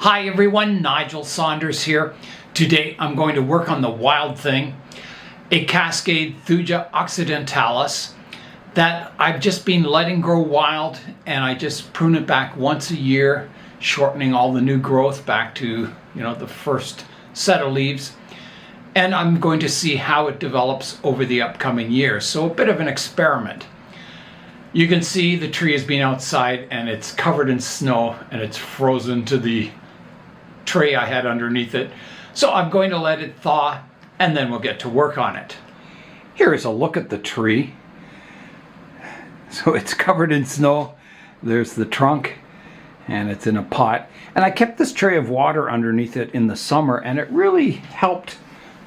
Hi everyone, Nigel Saunders here. Today I'm going to work on the wild thing, a Cascade Thuja occidentalis that I've just been letting grow wild, and I just prune it back once a year, shortening all the new growth back to, the first set of leaves. And I'm going to see how it develops over the upcoming years. So a bit of an experiment. You can see the tree has been outside and it's covered in snow and it's frozen to the tray I had underneath it. So I'm going to let it thaw and then we'll get to work on it. Here is a look at the tree. So it's covered in snow. There's the trunk and it's in a pot. And I kept this tray of water underneath it in the summer, and it really helped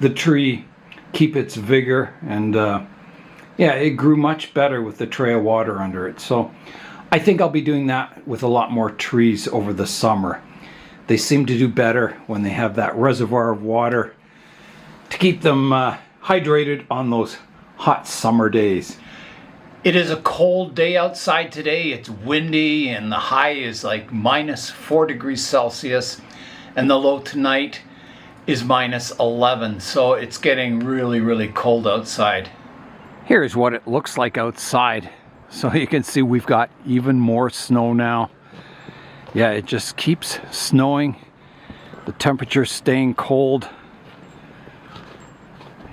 the tree keep its vigor, and yeah, it grew much better with the tray of water under it. So I think I'll be doing that with a lot more trees over the summer. They seem to do better when they have that reservoir of water to keep them hydrated on those hot summer days. It is a cold day outside today. It's windy and the high is like -4 degrees Celsius and the low tonight is -11. So it's getting really, really cold outside. Here's what it looks like outside. So you can see we've got even more snow now. Yeah, it just keeps snowing. The temperature's staying cold.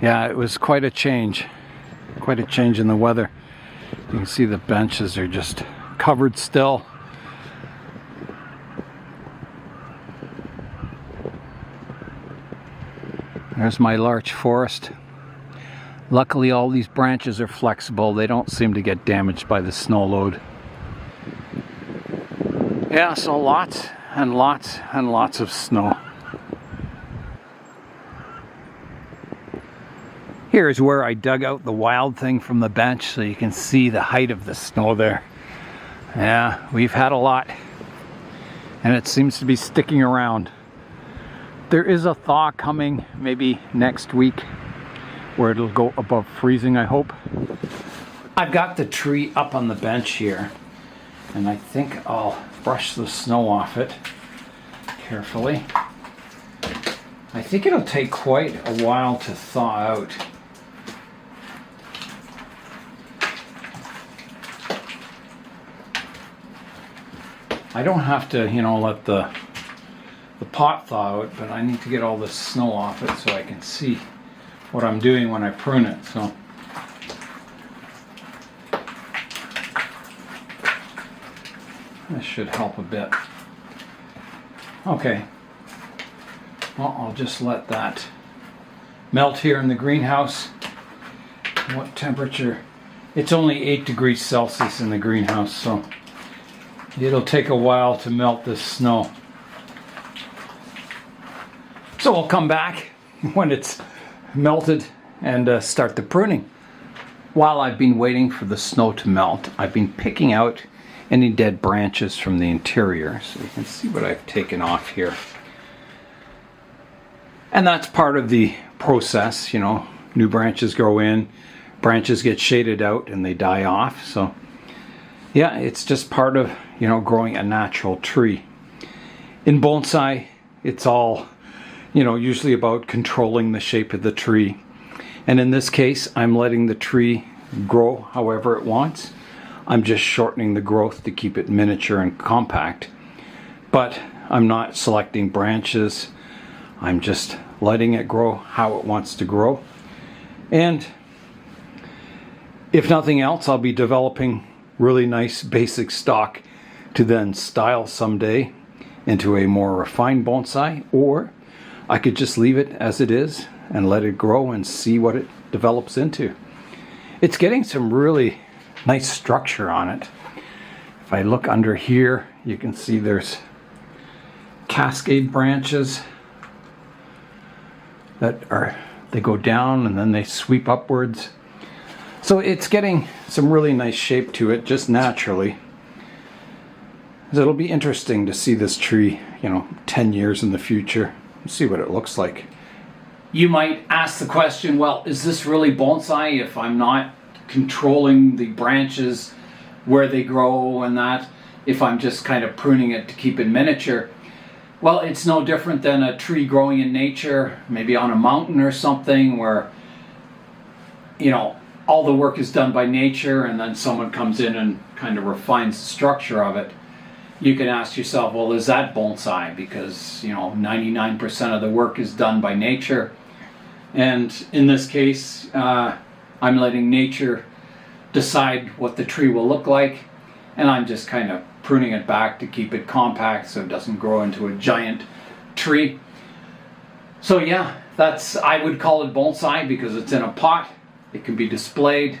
Yeah, it was quite a change. Quite a change in the weather. You can see the benches are just covered still. There's my larch forest. Luckily all these branches are flexible. They don't seem to get damaged by the snow load. Yeah, so lots and lots and lots of snow. Here's where I dug out the wild thing from the bench so you can see the height of the snow there. Yeah, we've had a lot and it seems to be sticking around. There is a thaw coming maybe next week where it'll go above freezing, I hope. I've got the tree up on the bench here and I think I'll brush the snow off it carefully. I think it'll take quite a while to thaw out. I don't have to, let the pot thaw out, but I need to get all the snow off it so I can see what I'm doing when I prune it. So this should help a bit. Okay. Well, I'll just let that melt here in the greenhouse. What temperature? It's only 8 degrees Celsius in the greenhouse, so it'll take a while to melt this snow. So I'll come back when it's melted and start the pruning. While I've been waiting for the snow to melt, I've been picking out any dead branches from the interior. So you can see what I've taken off here. And that's part of the process, new branches grow in, branches get shaded out and they die off. So yeah, it's just part of, growing a natural tree. In bonsai, it's all, usually about controlling the shape of the tree. And in this case, I'm letting the tree grow however it wants. I'm just shortening the growth to keep it miniature and compact. But I'm not selecting branches. I'm just letting it grow how it wants to grow. And if nothing else, I'll be developing really nice basic stock to then style someday into a more refined bonsai, or I could just leave it as it is and let it grow and see what it develops into. It's getting some really nice structure on it. If I look under here, you can see there's cascade branches they go down and then they sweep upwards. So it's getting some really nice shape to it just naturally. It'll be interesting to see this tree, 10 years in the future, and see what it looks like. You might ask the question, well, is this really bonsai if I'm not controlling the branches, where they grow and that, if I'm just kind of pruning it to keep it miniature? Well, it's no different than a tree growing in nature, maybe on a mountain or something where, you know, all the work is done by nature and then someone comes in and kind of refines the structure of it. You can ask yourself, well, is that bonsai? Because, you know, 99% of the work is done by nature. And in this case, I'm letting nature decide what the tree will look like. And I'm just kind of pruning it back to keep it compact so it doesn't grow into a giant tree. So yeah, I would call it bonsai because it's in a pot. It can be displayed,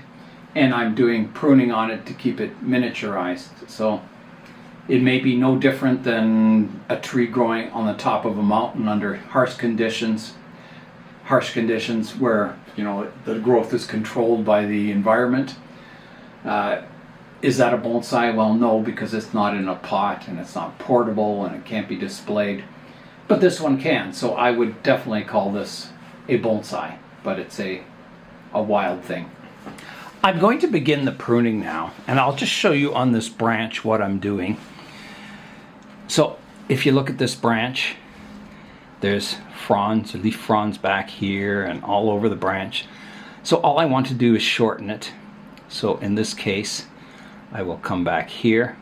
and I'm doing pruning on it to keep it miniaturized. So it may be no different than a tree growing on the top of a mountain under harsh conditions where, you know, the growth is controlled by the environment. Is that a bonsai? Well, no, because it's not in a pot and it's not portable and it can't be displayed. But this one can, so I would definitely call this a bonsai, but it's a wild thing. I'm going to begin the pruning now, and I'll just show you on this branch what I'm doing. So if you look at this branch, there's fronds, leaf fronds back here and all over the branch. So all I want to do is shorten it. So in this case, I will come back here.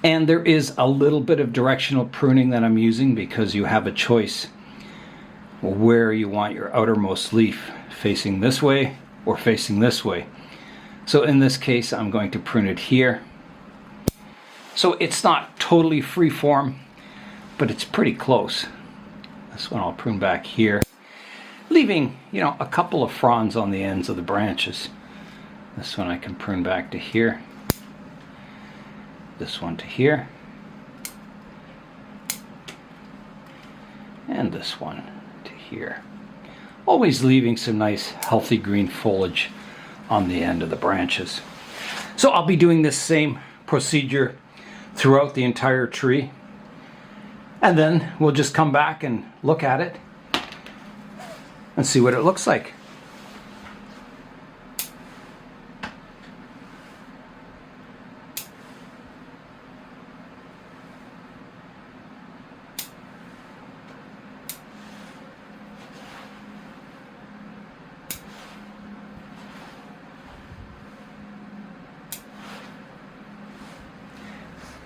And there is a little bit of directional pruning that I'm using because you have a choice where you want your outermost leaf, facing this way or facing this way. So in this case, I'm going to prune it here. So it's not totally free form, but it's pretty close. This one I'll prune back here, leaving, you know, a couple of fronds on the ends of the branches. This one I can prune back to here. This one to here. And this one to here. Always leaving some nice healthy green foliage on the end of the branches. So I'll be doing this same procedure throughout the entire tree. And then we'll just come back and look at it and see what it looks like.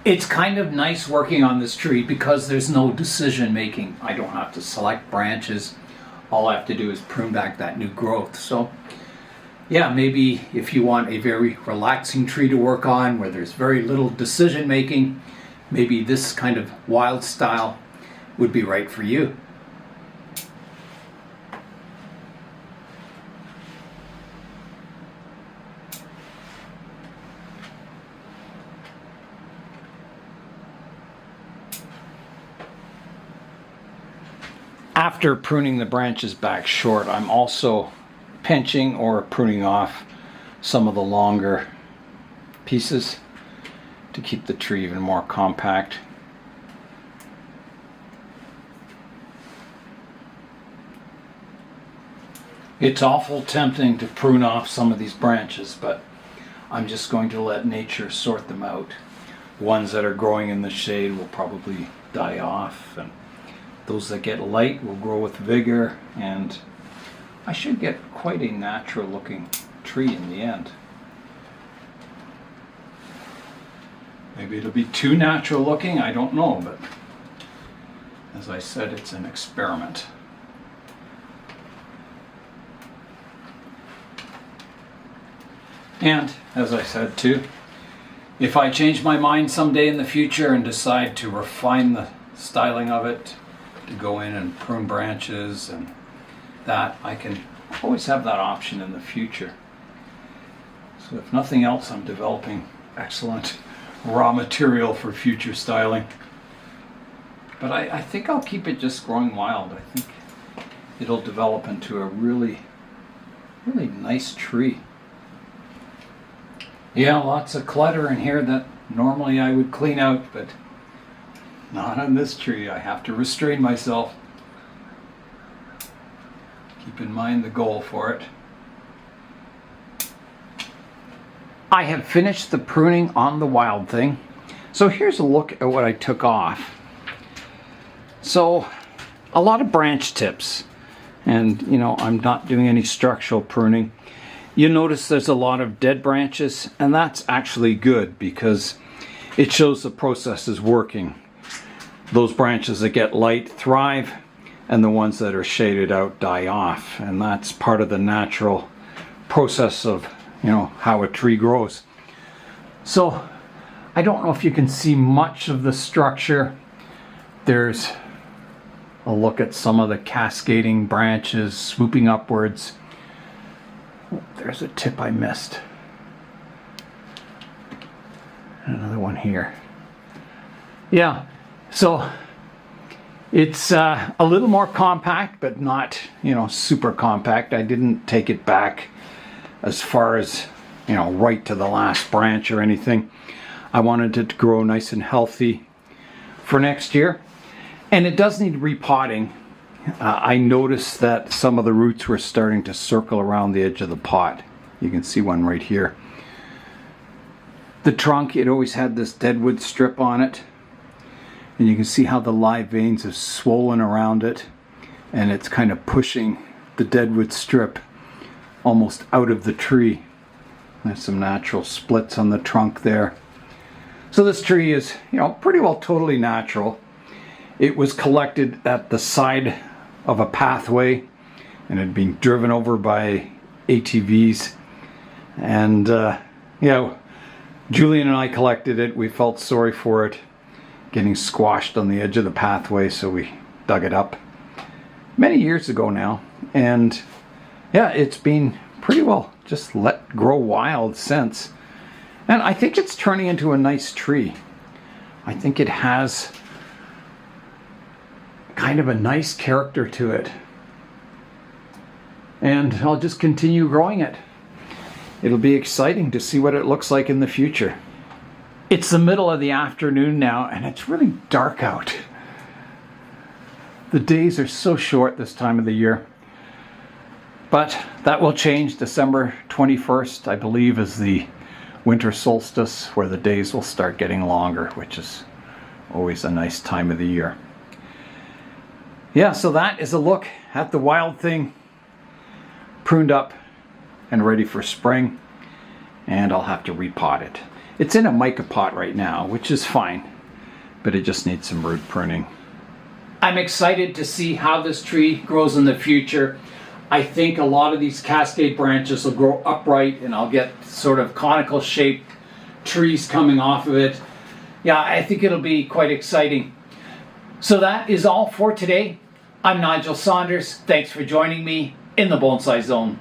It's kind of nice working on this tree because there's no decision making. I don't have to select branches. All I have to do is prune back that new growth. So yeah, maybe if you want a very relaxing tree to work on where there's very little decision making, maybe this kind of wild style would be right for you. After pruning the branches back short, I'm also pinching or pruning off some of the longer pieces to keep the tree even more compact. It's awful tempting to prune off some of these branches, but I'm just going to let nature sort them out. Ones that are growing in the shade will probably die off, and those that get light will grow with vigor, and I should get quite a natural looking tree in the end. Maybe it'll be too natural looking, I don't know, but as I said, it's an experiment. And as I said too, if I change my mind someday in the future and decide to refine the styling of it, to go in and prune branches and that, I can always have that option in the future. So if nothing else, I'm developing excellent raw material for future styling. But I think I'll keep it just growing wild. I think it'll develop into a really nice tree. Yeah, lots of clutter in here that normally I would clean out, but not on this tree. I have to restrain myself. Keep in mind the goal for it. I have finished the pruning on the wild thing. So here's a look at what I took off. So a lot of branch tips, and you know, I'm not doing any structural pruning. You notice there's a lot of dead branches, and that's actually good because it shows the process is working. Those branches that get light thrive, and the ones that are shaded out die off, and that's part of the natural process of, you know, how a tree grows. So I don't know if you can see much of the structure. There's a look at some of the cascading branches swooping upwards. Oh, there's a tip I missed. Another one here. Yeah, so it's a little more compact, but not, you know, super compact. I didn't take it back as far as, you know, right to the last branch or anything. I wanted it to grow nice and healthy for next year. And it does need repotting. I noticed that some of the roots were starting to circle around the edge of the pot. You can see one right here. The trunk, it always had this deadwood strip on it. And you can see how the live veins have swollen around it. And it's kind of pushing the deadwood strip almost out of the tree. There's some natural splits on the trunk there. So this tree is, you know, pretty well totally natural. It was collected at the side of a pathway and had been driven over by ATVs. And, you know, Julian and I collected it. We felt sorry for it getting squashed on the edge of the pathway, so we dug it up many years ago now. And yeah, it's been pretty well just let grow wild since. And I think it's turning into a nice tree. I think it has kind of a nice character to it. And I'll just continue growing it. It'll be exciting to see what it looks like in the future. It's the middle of the afternoon now, and it's really dark out. The days are so short this time of the year. But that will change. December 21st, I believe, is the winter solstice, where the days will start getting longer, which is always a nice time of the year. Yeah, so that is a look at the wild thing, pruned up and ready for spring, and I'll have to repot it. It's in a mica pot right now, which is fine, but it just needs some root pruning. I'm excited to see how this tree grows in the future. I think a lot of these cascade branches will grow upright, and I'll get sort of conical shaped trees coming off of it. Yeah, I think it'll be quite exciting. So that is all for today. I'm Nigel Saunders. Thanks for joining me in the Bonsai Zone.